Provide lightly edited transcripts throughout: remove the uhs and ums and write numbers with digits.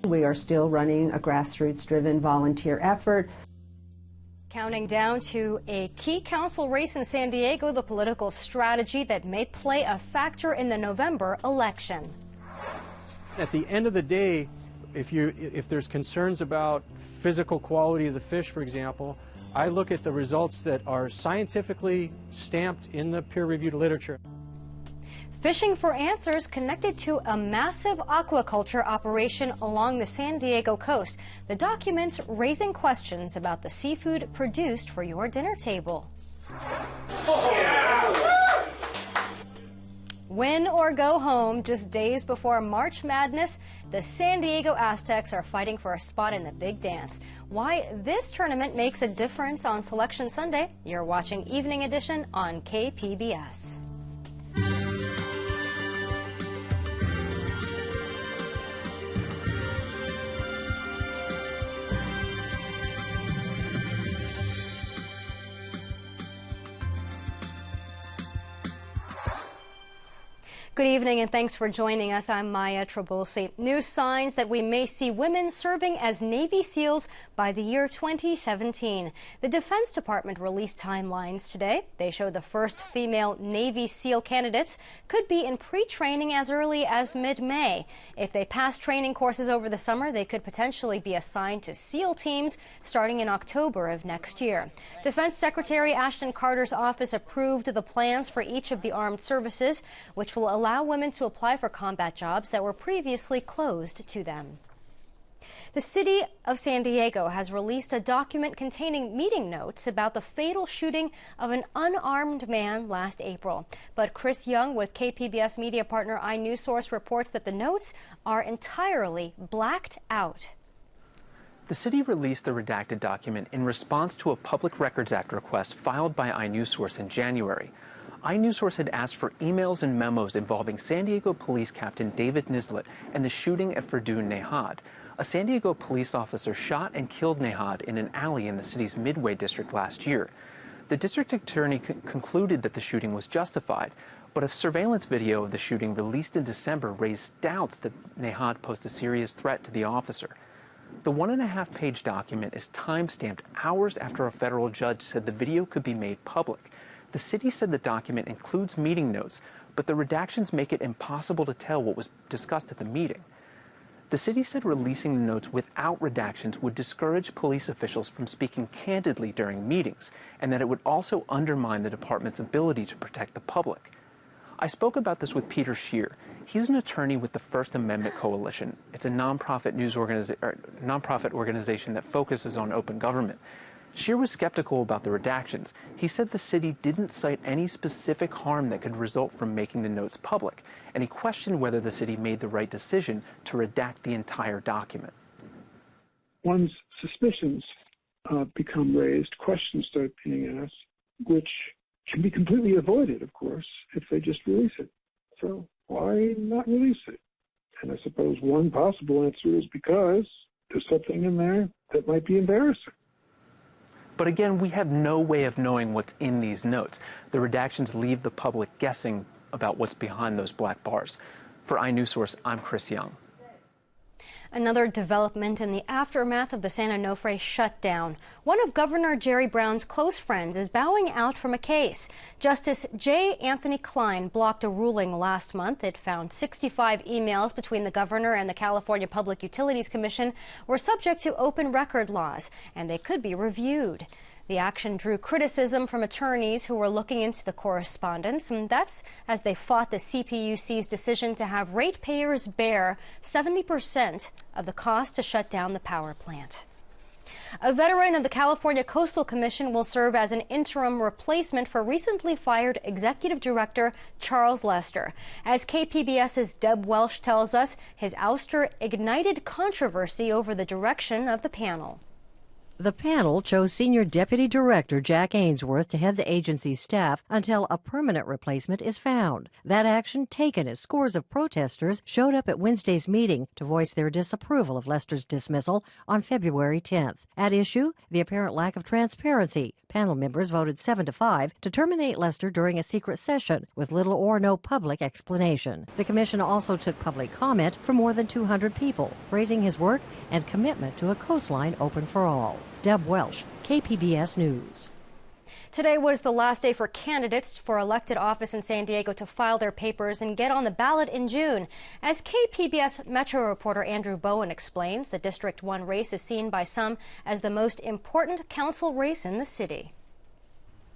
We are still running a grassroots-driven volunteer effort. Counting down to a key council race in San Diego, the political strategy that may play a factor in the November election. At the end of the day, if there's concerns about physical quality of the fish, for example, I look at the results that are scientifically stamped in the peer-reviewed literature. Fishing for answers connected to a massive aquaculture operation along the San Diego coast. The documents raising questions about the seafood produced for your dinner table. Win or go home, just days before March Madness, the San Diego Aztecs are fighting for a spot in the big dance. Why this tournament makes a difference on Selection Sunday, you're watching Evening Edition on KPBS. Good evening and thanks for joining us. I'm Maya Trabulsi. New signs that we may see women serving as Navy SEALs by the year 2017. The Defense Department released timelines today. They show the first female Navy SEAL candidates could be in pre-training as early as mid-May. If they pass training courses over the summer, they could potentially be assigned to SEAL teams starting in October of next year. Defense Secretary Ashton Carter's office approved the plans for each of the armed services, which will allow women to apply for combat jobs that were previously closed to them. The city of San Diego has released a document containing meeting notes about the fatal shooting of an unarmed man last April. But Chris Young with KPBS media partner iNewsSource reports that the notes are entirely blacked out. The city released the redacted document in response to a Public Records Act request filed by iNewsSource in January. iNewsSource had asked for emails and memos involving San Diego Police Captain David Nislet and the shooting at Verdun Nehad. A San Diego police officer shot and killed Nehad in an alley in the city's Midway district last year. The district attorney concluded that the shooting was justified, but a surveillance video of the shooting released in December raised doubts that Nehad posed a serious threat to the officer. The 1.5-page document is time-stamped hours after a federal judge said the video could be made public. The city said the document includes meeting notes, but the redactions make it impossible to tell what was discussed at the meeting. The city said releasing the notes without redactions would discourage police officials from speaking candidly during meetings, and that it would also undermine the department's ability to protect the public. I spoke about this with Peter Scheer. He's an attorney with the First Amendment Coalition. It's a nonprofit organization that focuses on open government. Scheer was skeptical about the redactions. He said the city didn't cite any specific harm that could result from making the notes public, and he questioned whether the city made the right decision to redact the entire document. Once suspicions become raised, questions start being asked, which can be completely avoided, of course, if they just release it. So why not release it? And I suppose one possible answer is because there's something in there that might be embarrassing. But again, we have no way of knowing what's in these notes. The redactions leave the public guessing about what's behind those black bars. For iNewsSource, I'm Chris Young. Another development in the aftermath of the San Onofre shutdown. One of Governor Jerry Brown's close friends is bowing out from a case. Justice J. Anthony Klein blocked a ruling last month. It found 65 emails between the governor and the California Public Utilities Commission were subject to open record laws, and they could be reviewed. The action drew criticism from attorneys who were looking into the correspondence, and that's as they fought the CPUC's decision to have ratepayers bear 70% of the cost to shut down the power plant. A veteran of the California Coastal Commission will serve as an interim replacement for recently fired Executive Director Charles Lester. As KPBS's Deb Welsh tells us, his ouster ignited controversy over the direction of the panel. The panel chose Senior Deputy Director Jack Ainsworth to head the agency's staff until a permanent replacement is found. That action taken as scores of protesters showed up at Wednesday's meeting to voice their disapproval of Lester's dismissal on February 10th. At issue, the apparent lack of transparency. Panel members voted 7-5 to terminate Lester during a secret session with little or no public explanation. The commission also took public comment from more than 200 people, praising his work and commitment to a coastline open for all. Deb Welsh, KPBS News. Today was the last day for candidates for elected office in San Diego to file their papers and get on the ballot in June. As KPBS Metro reporter Andrew Bowen explains, the District 1 race is seen by some as the most important council race in the city.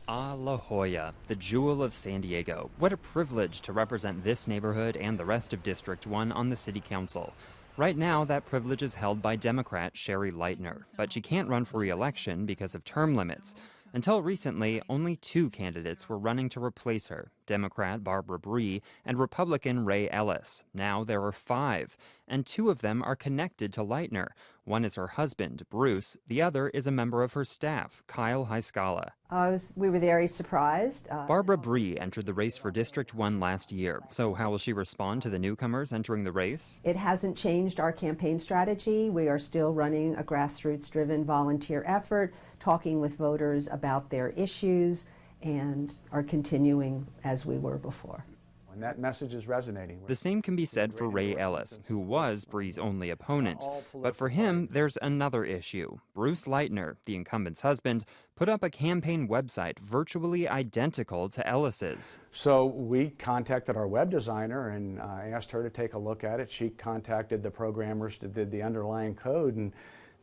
Ah, La Jolla, the jewel of San Diego. What a privilege to represent this neighborhood and the rest of District 1 on the City Council. Right now, that privilege is held by Democrat Sherry Leitner, but she can't run for re-election because of term limits. Until recently, only 2 candidates were running to replace her, Democrat Barbara Bree and Republican Ray Ellis. Now there are 5, and 2 of them are connected to Leitner. One is her husband, Bruce. The other is a member of her staff, Kyle Highscala. We were very surprised. Barbara Bree entered the race for District 1 last year. So how will she respond to the newcomers entering the race? It hasn't changed our campaign strategy. We are still running a grassroots-driven volunteer effort, talking with voters about their issues, and are continuing as we were before. And that message is resonating. The same can be said for Ray Ellis, who was Bree's only opponent. But for him, there's another issue. Bruce Leitner, the incumbent's husband, put up a campaign website virtually identical to Ellis's. So we contacted our web designer and asked her to take a look at it. She contacted the programmers that did the underlying code, and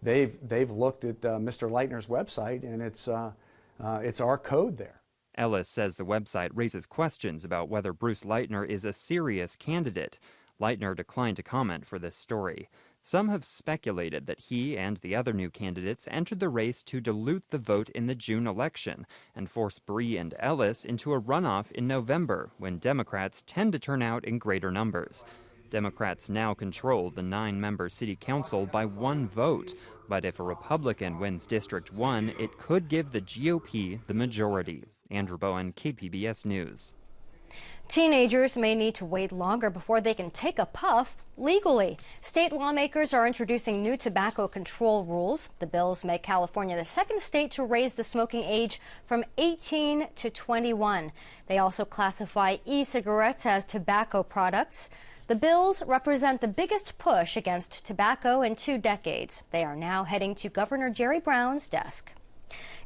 they've looked at Mr. Leitner's website, and it's our code there. Ellis says the website raises questions about whether Bruce Leitner is a serious candidate. Leitner declined to comment for this story. Some have speculated that he and the other new candidates entered the race to dilute the vote in the June election and force Bree and Ellis into a runoff in November, when Democrats tend to turn out in greater numbers. Democrats now control the 9-member city council by 1 vote. But if a Republican wins District 1, it could give the GOP the majority. Andrew Bowen, KPBS News. Teenagers may need to wait longer before they can take a puff legally. State lawmakers are introducing new tobacco control rules. The bills make California the 2nd state to raise the smoking age from 18 to 21. They also classify e-cigarettes as tobacco products. The bills represent the biggest push against tobacco in 2 decades. They are now heading to Governor Jerry Brown's desk.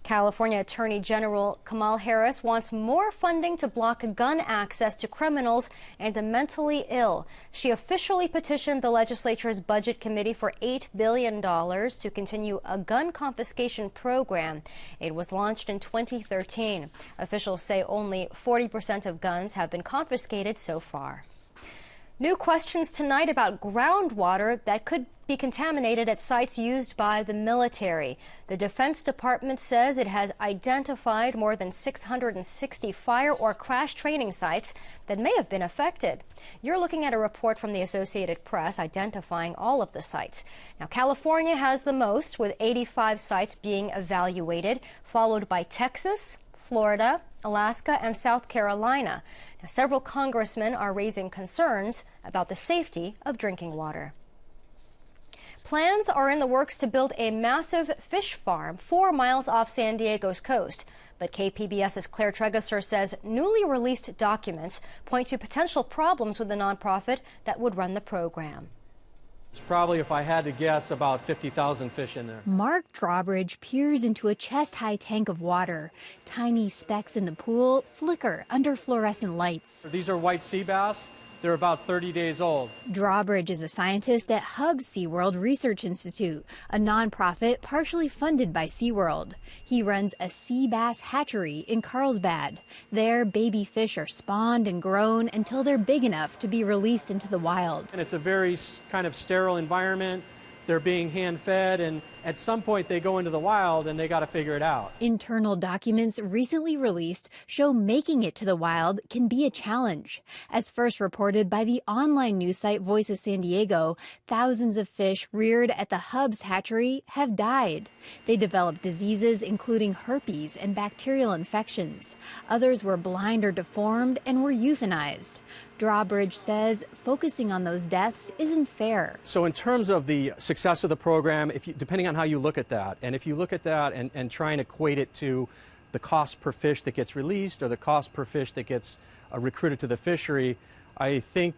California Attorney General Kamala Harris wants more funding to block gun access to criminals and the mentally ill. She officially petitioned the legislature's Budget Committee for $8 billion to continue a gun confiscation program. It was launched in 2013. Officials say only 40% of guns have been confiscated so far. New questions tonight about groundwater that could be contaminated at sites used by the military. The Defense Department says it has identified more than 660 fire or crash training sites that may have been affected. You're looking at a report from the Associated Press identifying all of the sites. Now, California has the most, with 85 sites being evaluated, followed by Texas, Florida, Alaska, and South Carolina. Now, several congressmen are raising concerns about the safety of drinking water. Plans are in the works to build a massive fish farm 4 miles off San Diego's coast. But KPBS's Claire Tregesser says newly released documents point to potential problems with the nonprofit that would run the program. It's probably, if I had to guess, about 50,000 fish in there. Mark Drawbridge peers into a chest-high tank of water. Tiny specks in the pool flicker under fluorescent lights. These are white sea bass. They're about 30 days old. Drawbridge is a scientist at Hub SeaWorld Research Institute, a nonprofit partially funded by SeaWorld. He runs a sea bass hatchery in Carlsbad. There, baby fish are spawned and grown until they're big enough to be released into the wild. And it's a very kind of sterile environment. They're being hand-fed, and at some point they go into the wild and they got to figure it out. Internal documents recently released show making it to the wild can be a challenge. As first reported by the online news site Voice of San Diego, thousands of fish reared at the Hub's hatchery have died. They developed diseases including herpes and bacterial infections. Others were blind or deformed and were euthanized. Drawbridge says focusing on those deaths isn't fair. So in terms of the success of the program, depending on how you look at that, and if you look at that and try and equate it to the cost per fish that gets released or the cost per fish that gets recruited to the fishery, I think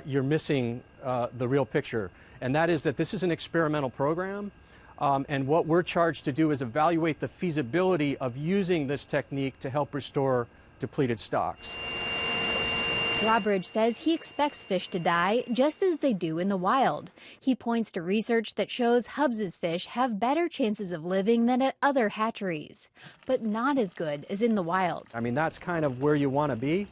you're missing the real picture. And that is that this is an experimental program. And what we're charged to do is evaluate the feasibility of using this technique to help restore depleted stocks. Drawbridge says he expects fish to die just as they do in the wild. He points to research that shows Hub's fish have better chances of living than at other hatcheries, but not as good as in the wild. I mean, that's kind of where you want to be.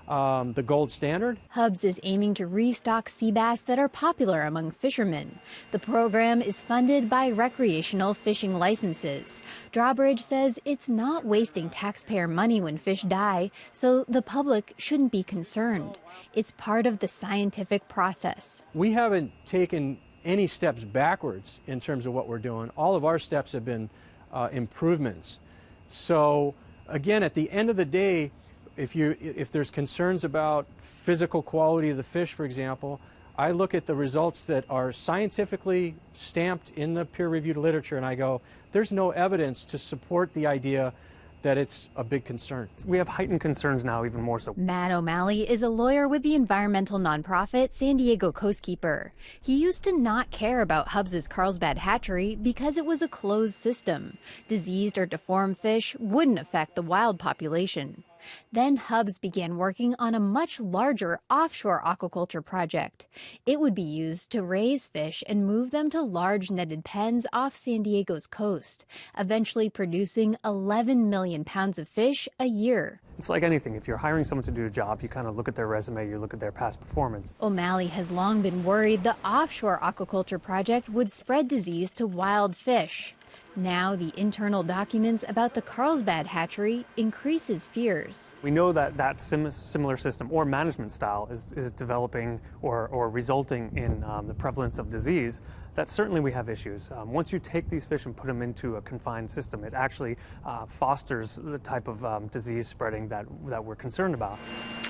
The gold standard. Hub's is aiming to restock sea bass that are popular among fishermen. The program is funded by recreational fishing licenses. Drawbridge says it's not wasting taxpayer money when fish die, so the public shouldn't be concerned. It's part of the scientific process. We haven't taken any steps backwards in terms of what we're doing. All of our steps have been improvements. So again, at the end of the day, if there's concerns about physical quality of the fish, for example, I look at the results that are scientifically stamped in the peer-reviewed literature and I go, there's no evidence to support the idea that it's a big concern. We have heightened concerns now, even more so. Matt O'Malley is a lawyer with the environmental nonprofit San Diego Coastkeeper. He used to not care about Hub's Carlsbad hatchery because it was a closed system. Diseased or deformed fish wouldn't affect the wild population. Then Hub's began working on a much larger offshore aquaculture project. It would be used to raise fish and move them to large netted pens off San Diego's coast, eventually producing 11 million pounds of fish a year. It's like anything. If you're hiring someone to do a job, you kind of look at their resume, you look at their past performance. O'Malley has long been worried the offshore aquaculture project would spread disease to wild fish. Now, the internal documents about the Carlsbad hatchery increases fears. We know that similar system or management style is developing or resulting in the prevalence of disease. That certainly we have issues. Once you take these fish and put them into a confined system, it actually fosters the type of disease spreading that we're concerned about.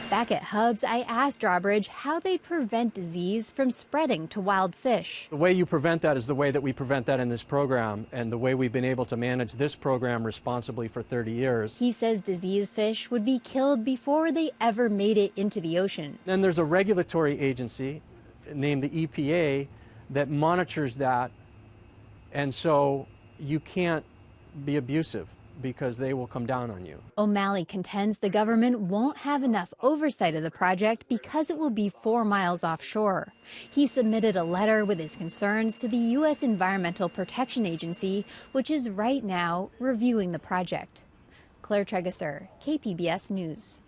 Back at Hub's, I asked Drawbridge how they'd prevent disease from spreading to wild fish. The way you prevent that is the way that we prevent that in this program and the way we've been able to manage this program responsibly for 30 years. He says diseased fish would be killed before they ever made it into the ocean. Then there's a regulatory agency named the EPA that monitors that, and so you can't be abusive because they will come down on you. O'Malley contends the government won't have enough oversight of the project because it will be 4 miles offshore. He submitted a letter with his concerns to the U.S. Environmental Protection Agency, which is right now reviewing the project. Claire Tregesser, KPBS News.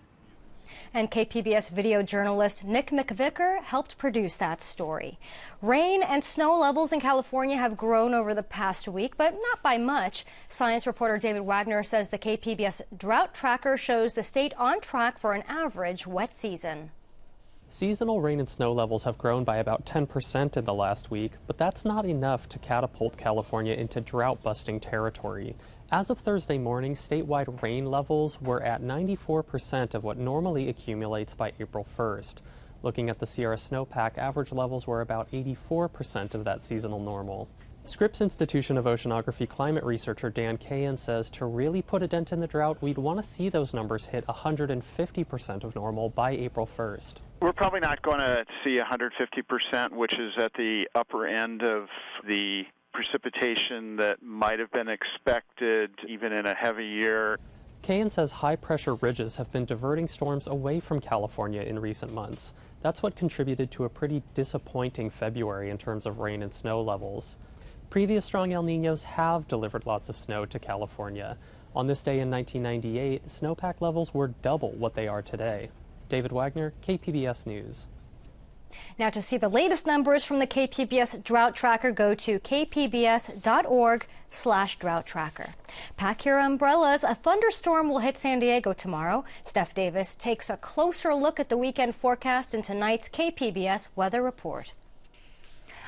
And KPBS video journalist Nick McVicker helped produce that story. Rain and snow levels in California have grown over the past week, but not by much. Science reporter David Wagner says the KPBS drought tracker shows the state on track for an average wet season. Seasonal rain and snow levels have grown by about 10% in the last week, but that's not enough to catapult California into drought-busting territory. As of Thursday morning, statewide rain levels were at 94% of what normally accumulates by April 1st. Looking at the Sierra snowpack, average levels were about 84% of that seasonal normal. Scripps Institution of Oceanography climate researcher Dan Cahan says to really put a dent in the drought, we'd want to see those numbers hit 150% of normal by April 1st. We're probably not going to see 150%, which is at the upper end of the precipitation that might have been expected even in a heavy year. Cahan says high-pressure ridges have been diverting storms away from California in recent months. That's what contributed to a pretty disappointing February in terms of rain and snow levels. Previous strong El Niños have delivered lots of snow to California. On this day in 1998, snowpack levels were double what they are today. David Wagner, KPBS News. Now, to see the latest numbers from the KPBS Drought Tracker, go to kpbs.org/drought tracker. Pack your umbrellas. A thunderstorm will hit San Diego tomorrow. Steph Davis takes a closer look at the weekend forecast in tonight's KPBS Weather Report.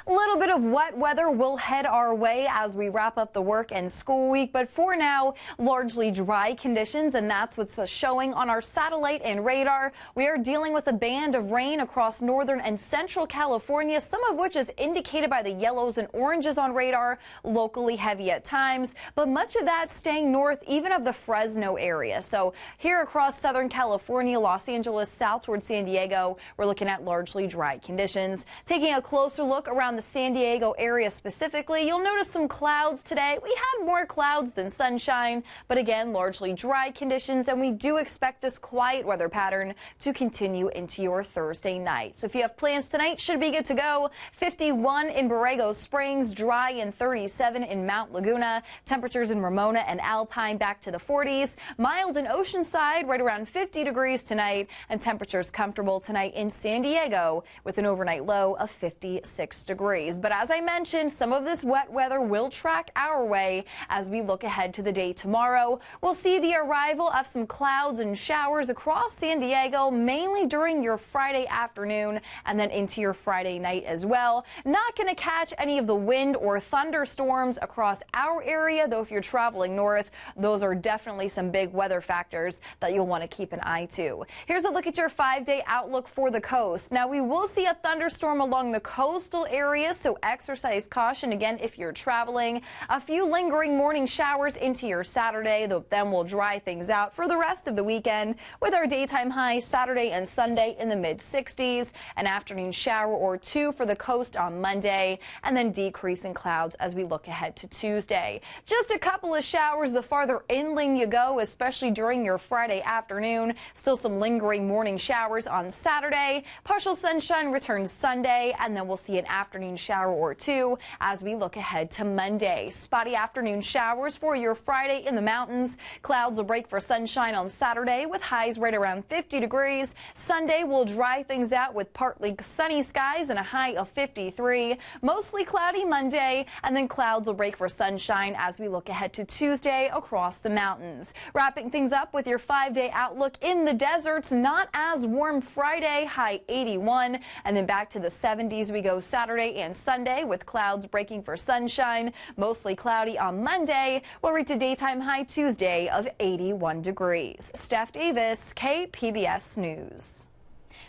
A little bit of wet weather will head our way as we wrap up the work and school week, but for now, largely dry conditions, and that's what's showing on our satellite and radar. We are dealing with a band of rain across northern and central California, some of which is indicated by the yellows and oranges on radar, locally heavy at times, but much of that staying north even of the Fresno area. So here across Southern California, Los Angeles, south toward San Diego, we're looking at largely dry conditions. Taking a closer look around the San Diego area specifically, you'll notice some clouds today. We had more clouds than sunshine, but again, largely dry conditions, and we do expect this quiet weather pattern to continue into your Thursday night. So if you have plans tonight, should be good to go. 51 in Borrego Springs, dry, and 37 in Mount Laguna. Temperatures in Ramona and Alpine back to the 40s. Mild in Oceanside, right around 50 degrees tonight, and temperatures comfortable tonight in San Diego with an overnight low of 56 degrees. But as I mentioned, some of this wet weather will track our way as we look ahead to the day tomorrow. We'll see the arrival of some clouds and showers across San Diego, mainly during your Friday afternoon and then into your Friday night as well. Not going to catch any of the wind or thunderstorms across our area, though if you're traveling north, those are definitely some big weather factors that you'll want to keep an eye to. Here's a look at your 5-day outlook for the coast. Now, we will see a thunderstorm along the coastal area, so exercise caution again if you're traveling. A few lingering morning showers into your Saturday, though then we'll dry things out for the rest of the weekend with our daytime high Saturday and Sunday in the mid-60s. An afternoon shower or two for the coast on Monday, and then decreasing clouds as we look ahead to Tuesday. Just a couple of showers the farther inland you go, especially during your Friday afternoon. Still some lingering morning showers on Saturday. Partial sunshine returns Sunday, and then we'll see an afternoon shower or two as we look ahead to Monday. Spotty afternoon showers for your Friday in the mountains. Clouds will break for sunshine on Saturday with highs right around 50 degrees. Sunday will dry things out with partly sunny skies and a high of 53. Mostly cloudy Monday, and then clouds will break for sunshine as we look ahead to Tuesday across the mountains. Wrapping things up with your 5-day outlook in the deserts. Not as warm Friday, high 81, and then back to the 70s we go Saturday and Sunday with clouds breaking for sunshine. Mostly cloudy on Monday. We'll reach a daytime high Tuesday of 81 degrees. Steph Davis, KPBS News.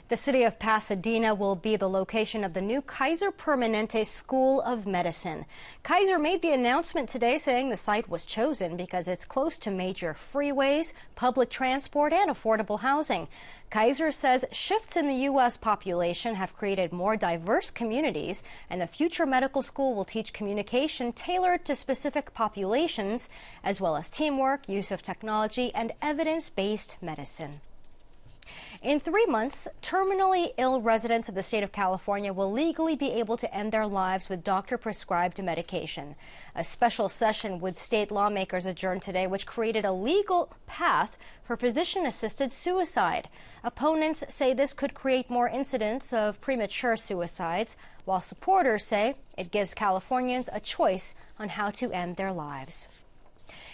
The city of Pasadena will be the location of the new Kaiser Permanente School of Medicine. Kaiser made the announcement today saying the site was chosen because it's close to major freeways, public transport, and affordable housing. Kaiser says shifts in the U.S. population have created more diverse communities, and the future medical school will teach communication tailored to specific populations, as well as teamwork, use of technology, and evidence-based medicine. In 3 months, terminally ill residents of the state of California will legally be able to end their lives with doctor-prescribed medication. A special session with state lawmakers adjourned today, which created a legal path for physician-assisted suicide. Opponents say this could create more incidents of premature suicides, while supporters say it gives Californians a choice on how to end their lives.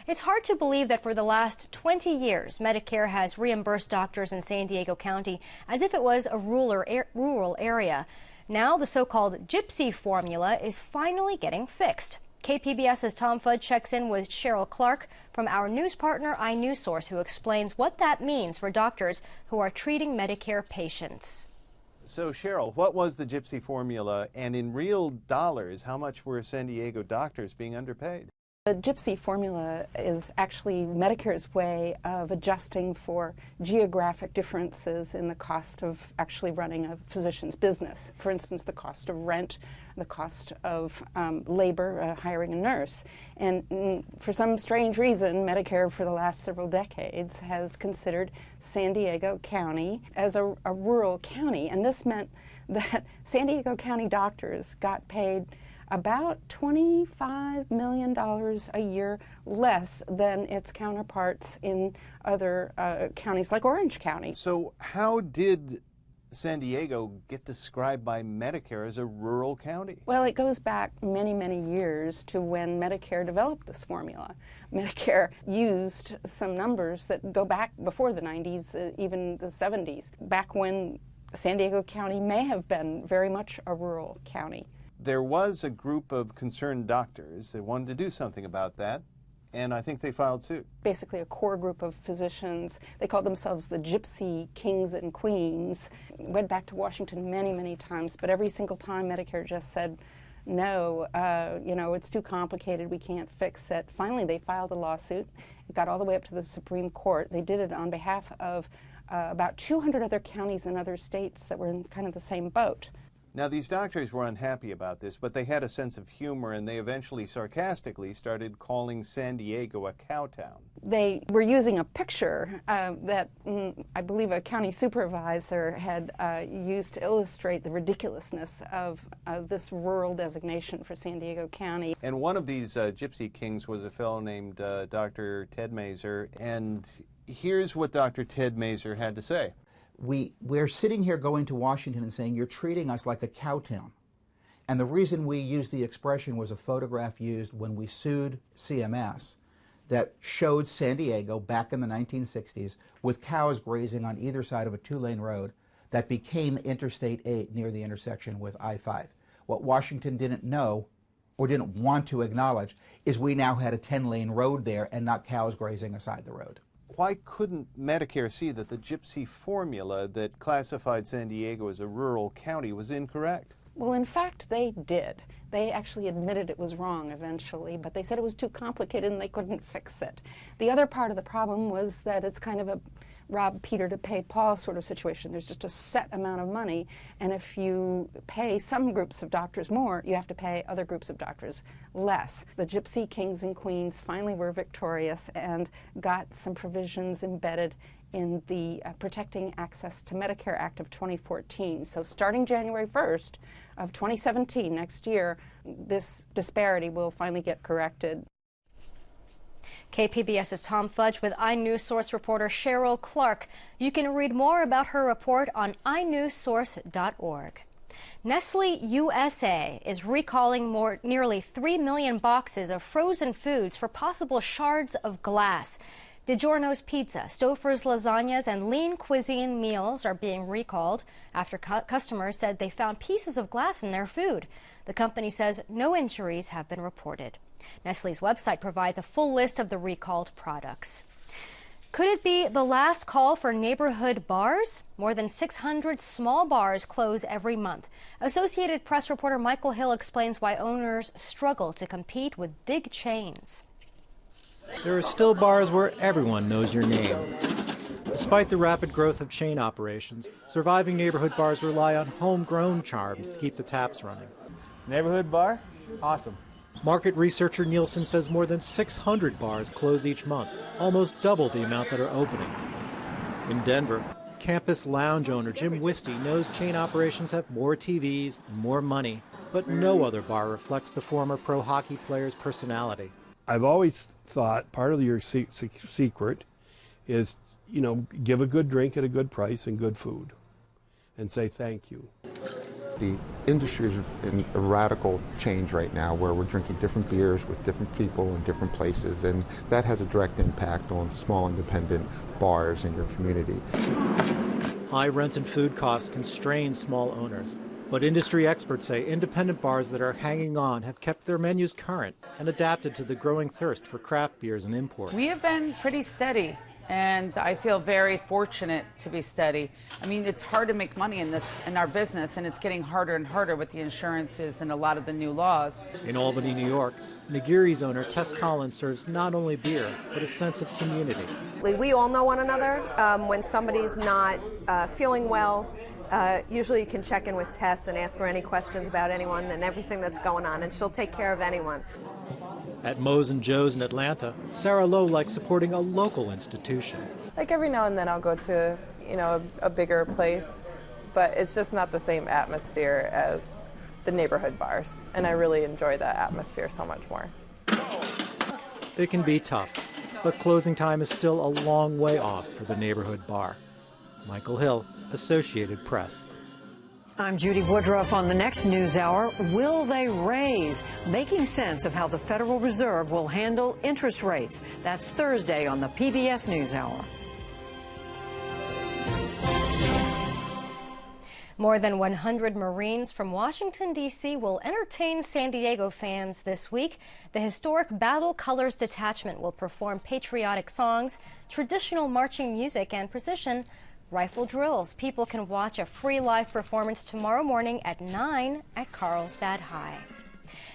It's hard to believe that for the last 20 years, Medicare has reimbursed doctors in San Diego County as if it was a rural area. Now the so-called gypsy formula is finally getting fixed. KPBS's Tom Fudd checks in with Cheryl Clark from our news partner iNewsSource, who explains what that means for doctors who are treating Medicare patients. So Cheryl, what was the gypsy formula, and in real dollars, how much were San Diego doctors being underpaid? The gypsy formula is actually Medicare's way of adjusting for geographic differences in the cost of actually running a physician's business. For instance, the cost of rent, the cost of labor, hiring a nurse. And for some strange reason, Medicare for the last several decades has considered San Diego County as a rural county. And this meant that San Diego County doctors got paid about $25 million a year less than its counterparts in other counties like Orange County. So how did San Diego get described by Medicare as a rural county? Well, it goes back many, many years to when Medicare developed this formula. Medicare used some numbers that go back before the 90s, even the 70s, back when San Diego County may have been very much a rural county. There was a group of concerned doctors that wanted to do something about that, and I think they filed suit. Basically a core group of physicians. They called themselves the Gypsy Kings and Queens. Went back to Washington many, many times, but every single time Medicare just said, no, it's too complicated, we can't fix it. Finally, they filed a lawsuit. It got all the way up to the Supreme Court. They did it on behalf of about 200 other counties and other states that were in kind of the same boat. Now, these doctors were unhappy about this, but they had a sense of humor, and they eventually sarcastically started calling San Diego a cow town. They were using a picture that I believe a county supervisor had used to illustrate the ridiculousness of this rural designation for San Diego County. And one of these Gypsy Kings was a fellow named Dr. Ted Mazer, and here's what Dr. Ted Mazer had to say. We're sitting here going to Washington and saying, you're treating us like a cow town. And the reason we used the expression was a photograph used when we sued CMS that showed San Diego back in the 1960s with cows grazing on either side of a 2-lane road that became Interstate 8 near the intersection with I-5. What Washington didn't know or didn't want to acknowledge is we now had a 10-lane road there and not cows grazing aside the road. Why couldn't Medicare see that the Gypsy formula that classified San Diego as a rural county was incorrect? Well, in fact, they did. They actually admitted it was wrong eventually, but they said it was too complicated and they couldn't fix it. The other part of the problem was that it's kind of a rob Peter to pay Paul sort of situation. There's just a set amount of money, and if you pay some groups of doctors more, you have to pay other groups of doctors less. The Gypsy Kings and Queens finally were victorious and got some provisions embedded in the Protecting Access to Medicare Act of 2014. So starting January 1st of 2017, next year, this disparity will finally get corrected. KPBS's Tom Fudge with iNewsSource reporter Cheryl Clark. You can read more about her report on inewssource.org. Nestle USA is recalling nearly 3 million boxes of frozen foods for possible shards of glass. DiGiorno's pizza, Stouffer's lasagnas, and lean cuisine meals are being recalled after customers said they found pieces of glass in their food. The company says no injuries have been reported. Nestle's website provides a full list of the recalled products. Could it be the last call for neighborhood bars? More than 600 small bars close every month. Associated Press reporter Michael Hill explains why owners struggle to compete with big chains. There are still bars where everyone knows your name. Despite the rapid growth of chain operations, surviving neighborhood bars rely on homegrown charms to keep the taps running. Neighborhood bar? Awesome. Market researcher Nielsen says more than 600 bars close each month, almost double the amount that are opening. In Denver, campus lounge owner Jim Wisty knows chain operations have more TVs and more money, but no other bar reflects the former pro hockey player's personality. I've always thought part of your secret is, give a good drink at a good price and good food and say thank you. The industry is in a radical change right now where we're drinking different beers with different people in different places, and that has a direct impact on small independent bars in your community. High rent and food costs constrain small owners, but industry experts say independent bars that are hanging on have kept their menus current and adapted to the growing thirst for craft beers and imports. We have been pretty steady, and I feel very fortunate to be steady. I mean, it's hard to make money in our business, and it's getting harder and harder with the insurances and a lot of the new laws. In Albany, New York, McGeary's owner Tess Collins serves not only beer, but a sense of community. We all know one another. When somebody's not feeling well, usually you can check in with Tess and ask her any questions about anyone and everything that's going on, and she'll take care of anyone. At Moe's and Joe's in Atlanta, Sarah Lowe likes supporting a local institution. Like every now and then I'll go to, a bigger place, but it's just not the same atmosphere as the neighborhood bars, and I really enjoy that atmosphere so much more. It can be tough, but closing time is still a long way off for the neighborhood bar. Michael Hill, Associated Press. I'm Judy Woodruff on the next News Hour. Will they raise? Making sense of how the Federal Reserve will handle interest rates. That's Thursday on the PBS News Hour. More than 100 Marines from Washington, D.C. will entertain San Diego fans this week. The historic Battle Colors Detachment will perform patriotic songs, traditional marching music, and precision rifle drills. People can watch a free live performance tomorrow morning at 9 at Carlsbad High.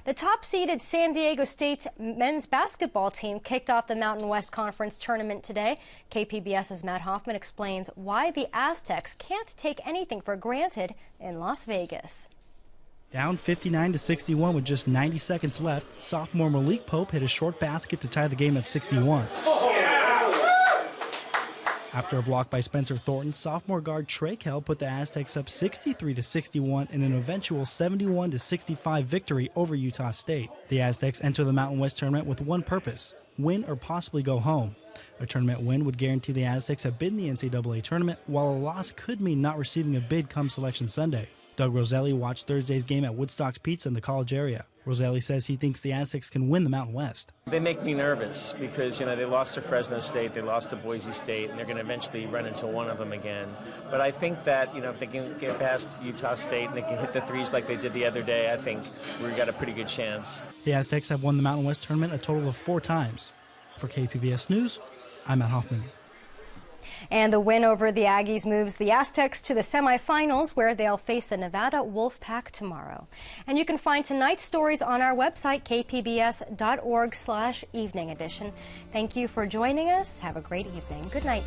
The top-seeded San Diego State men's basketball team kicked off the Mountain West Conference tournament today. KPBS's Matt Hoffman explains why the Aztecs can't take anything for granted in Las Vegas. Down 59-61 with just 90 seconds left, sophomore Malik Pope hit a short basket to tie the game at 61. After a block by Spencer Thornton, sophomore guard Trey Kell put the Aztecs up 63-61 in an eventual 71-65 victory over Utah State. The Aztecs enter the Mountain West tournament with one purpose: win or possibly go home. A tournament win would guarantee the Aztecs a bid in the NCAA tournament, while a loss could mean not receiving a bid come Selection Sunday. Doug Roselli watched Thursday's game at Woodstock's Pizza in the college area. Roselli says he thinks the Aztecs can win the Mountain West. They make me nervous because, they lost to Fresno State, they lost to Boise State, and they're going to eventually run into one of them again. But I think that, if they can get past Utah State and they can hit the threes like they did the other day, I think we've got a pretty good chance. The Aztecs have won the Mountain West tournament a total of 4 times. For KPBS News, I'm Matt Hoffman. And the win over the Aggies moves the Aztecs to the semifinals, where they'll face the Nevada Wolfpack tomorrow. And you can find tonight's stories on our website, kpbs.org/evening edition. Thank you for joining us. Have a great evening. Good night.